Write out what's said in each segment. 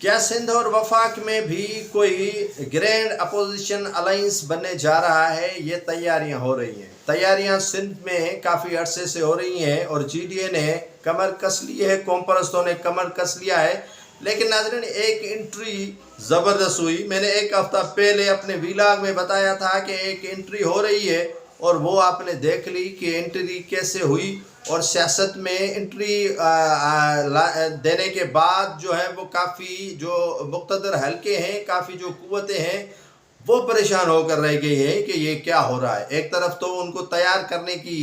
क्या सिंध और वफाक में भी कोई ग्रैंड अपोजिशन अलाइंस बनने जा रहा है? ये तैयारियां हो रही हैं। तैयारियां सिंध में काफ़ी अरसे से हो रही हैं और जीडीए ने कमर कस ली है, कौम परस्तों ने कमर कस लिया है। लेकिन नाज़रीन, एक एंट्री ज़बरदस्त हुई। मैंने एक हफ़्ता पहले अपने व्लॉग में बताया था कि एक एंट्री हो रही है और वो आपने देख ली कि एंट्री कैसे हुई। और सियासत में एंट्री देने के बाद जो है वो काफ़ी जो मुक़्तदर हल्के हैं, काफ़ी जो कुव्वतें हैं, वो परेशान होकर रह गई हैं कि ये क्या हो रहा है। एक तरफ तो उनको तैयार करने की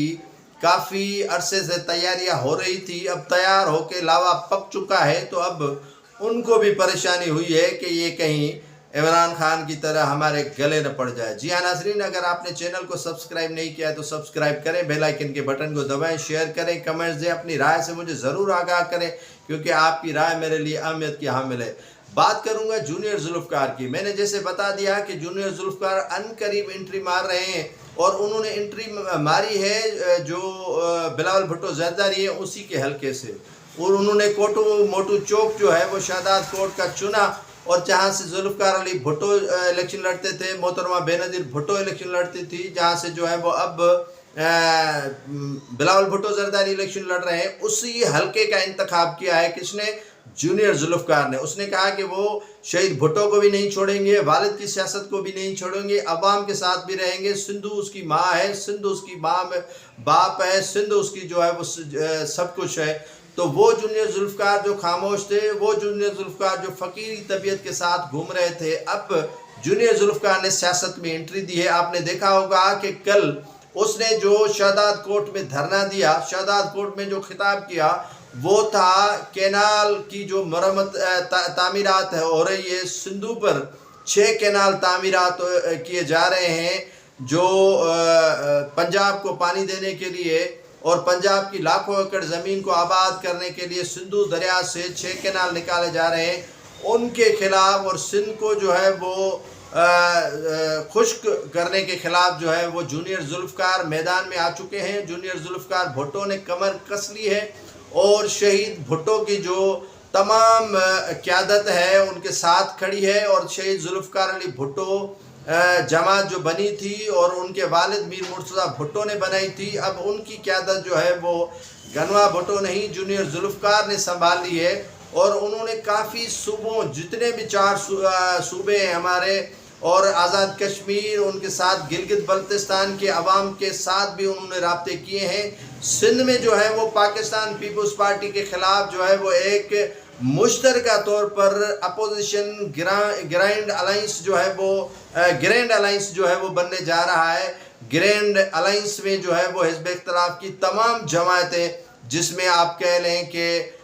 काफ़ी अरसे से तैयारियां हो रही थी, अब तैयार होके लावा पक चुका है, तो अब उनको भी परेशानी हुई है कि ये कहीं इमरान खान की तरह हमारे गले न पड़ जाए। जी हाँ नाज़रीन, अगर आपने चैनल को सब्सक्राइब नहीं किया है तो सब्सक्राइब करें, बेल आइकन के बटन को दबाएं, शेयर करें, कमेंट्स दें, अपनी राय से मुझे ज़रूर आगाह करें क्योंकि आपकी राय मेरे लिए अहमियत की हामिल है। बात करूंगा जूनियर जुल्फ़कार की। मैंने जैसे बता दिया कि जूनियर जुल्फ़कार अनकरीब एंट्री मार रहे हैं और उन्होंने एंट्री मारी है जो बिलावल भुट्टो ज़रदारी है उसी के हल्के से, और उन्होंने कोटू मोटू चौक जो है वो शादात कोट का चुना और जहाँ से जुल्फ़कार अली भुट्टो इलेक्शन लड़ते थे, मोहतरमा बेनज़ीर भुट्टो इलेक्शन लड़ती थी, जहाँ से जो है वो अब बिलावल भुट्टो ज़रदारी इलेक्शन लड़ रहे हैं, उसी हल्के का इंतखाब किया है किसने? जूनियर जुल्फ़कार ने। उसने कहा कि वो शहीद भुट्टो को भी नहीं छोड़ेंगे, वालिद की सियासत को भी नहीं छोड़ेंगे, अवाम के साथ भी रहेंगे। सिंधु उसकी माँ है, सिंधु उसकी माँ में बाप है, सिंधु उसकी जो है वो सब कुछ है। तो वो जूनियर जुल्फ़कार जो खामोश थे, वो जूनियर जुल्फ़कार जो फ़कीरी तबीयत के साथ घूम रहे थे, अब जूनियर जुल्फ़कार ने सियासत में एंट्री दी है। आपने देखा होगा कि कल उसने जो शादात कोट में धरना दिया, शादात कोट में जो खिताब किया, वो था कैनाल की जो मरम्मत तामीरात हो रही है। सिंधु पर 6 कैनाल तामीरात किए जा रहे हैं जो पंजाब को पानी देने के लिए और पंजाब की लाखों एकड़ ज़मीन को आबाद करने के लिए सिंधु दरिया से 6 कैनाल निकाले जा रहे हैं, उनके खिलाफ और सिंध को जो है वो खुश्क करने के खिलाफ जो है वो जूनियर जुल्फ़कार मैदान में आ चुके हैं। जूनियर जुल्फ़कार भुट्टो ने कमर कस ली है और शहीद भुट्टो की जो तमाम क़यादत है उनके साथ खड़ी है। और शहीद जुल्फ़कार अली भुट्टो जमात जो बनी थी और उनके वालिद मीर मुर्तज़ा भुट्टो ने बनाई थी, अब उनकी क़यादत जो है वो गनवा भुट्टो नहीं जूनियर जुल्फ़कार ने संभाल ली है। और उन्होंने काफ़ी सूबों, जितने भी 4 सूबे हैं हमारे और आज़ाद कश्मीर, उनके साथ गिलगित बल्तिस्तान के अवाम के साथ भी उन्होंने राब्ते किए हैं। सिंध में जो है वो पाकिस्तान पीपल्स पार्टी के ख़िलाफ़ जो है वो एक मुश्तरका तौर पर अपोजिशन ग्रैंड अलाइंस जो है वो ग्रैंड अलाइंस जो है वो बनने जा रहा है। ग्रैंड अलाइंस में जो है वो हिज़्ब इख्तिलाफ की तमाम जमातें, जिसमें आप कह लें कि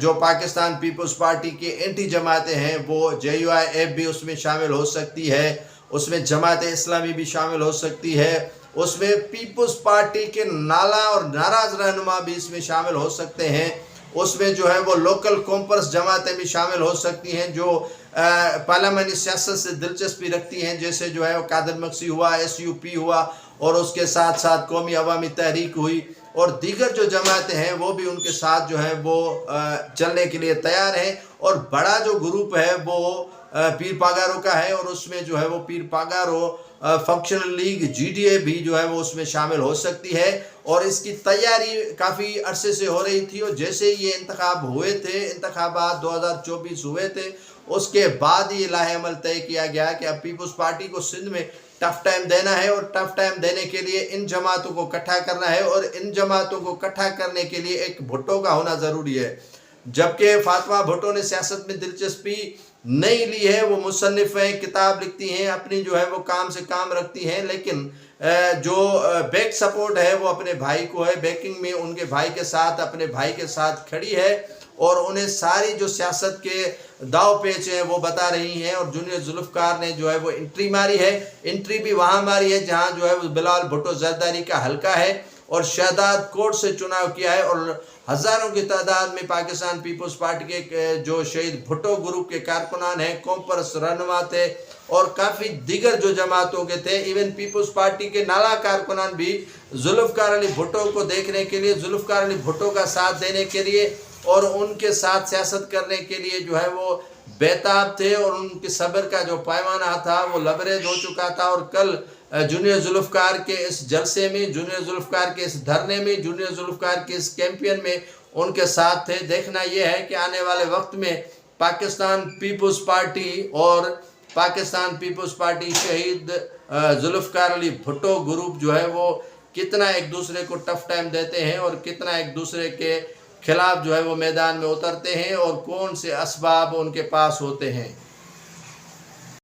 जो पाकिस्तान पीपल्स पार्टी की एंटी जमातें हैं वो JUIF भी उसमें शामिल हो सकती है, उसमें जमात इस्लामी भी शामिल हो सकती है, उसमें पीपल्स पार्टी के नाला और नाराज़ रहनुमा भी इसमें शामिल हो सकते हैं, उसमें जो है वो लोकल कॉम्पर्स जमातें भी शामिल हो सकती हैं जो पार्लियामानी सियासत से दिलचस्पी रखती हैं, जैसे जो है वो कादर मक्सी हुआ, SUP हुआ और उसके साथ साथ कौमी अवामी तहरीक हुई, और दीगर जो जमातें हैं वो भी उनके साथ जो है वो चलने के लिए तैयार हैं। और बड़ा जो ग्रुप है वो पीर पागारो का है और उसमें जो है वो पीर पागारो फंक्शनल लीग GDA भी जो है वो उसमें शामिल हो सकती है। और इसकी तैयारी काफ़ी अरसे से हो रही थी और जैसे ये इंतखाब हुए थे, इंतखाबात 2024 हुए थे, उसके बाद ये लाहेअमल तय किया गया कि अब पीपल्स पार्टी को सिंध में टफ टाइम देना है और टफ टाइम देने के लिए इन जमातों को इकट्ठा करना है और इन जमातों को इकट्ठा करने के लिए एक भुट्टो का होना ज़रूरी है। जबकि फातिमा भुट्टो ने सियासत में दिलचस्पी नहीं ली है, वो मुसन्निफ़ हैं, किताब लिखती हैं, अपनी जो है वो काम से काम रखती हैं, लेकिन जो बैक सपोर्ट है वो अपने भाई को है, बैकिंग में उनके भाई के साथ, अपने भाई के साथ खड़ी है और उन्हें सारी जो सियासत के दाव पेच हैं वो बता रही हैं। और जूनियर जुल्फ़कार ने जो है वो एंट्री मारी है, एंट्री भी वहाँ मारी है जहाँ जो है वो बिलावल भुट्टो ज़रदारी का हल्का है और शादात कोट से चुनाव किया है और हज़ारों की तादाद में पाकिस्तान पीपल्स पार्टी के जो शहीद भुट्टो ग्रुप के कारकुनान हैं, कौम परस्त रहनुमा थे और काफ़ी दीगर जो जमातों के थे, इवन पीपल्स पार्टी के नाला कारकुनान भी जुल्फ़कार अली भुट्टो को देखने के लिए, जुल्फ़कार अली भुट्टो का साथ देने के लिए और उनके साथ सियासत करने के लिए जो है वो बेताब थे और उनके सब्र का जो पैमाना था वो लबरेज हो चुका था। और कल जूनियर जुल्फ़कार के इस जलसे में, जूनियर जुल्फ़कार के इस धरने में, जूनियर जुल्फ़कार के इस कैंपेन में उनके साथ थे। देखना यह है कि आने वाले वक्त में पाकिस्तान पीपल्स पार्टी और पाकिस्तान पीपल्स पार्टी शहीद जुल्फ़कार अली भुट्टो ग्रुप जो है वो कितना एक दूसरे को टफ टाइम देते हैं और कितना एक दूसरे के खिलाफ जो है वो मैदान में उतरते हैं और कौन से असबाब उनके पास होते हैं।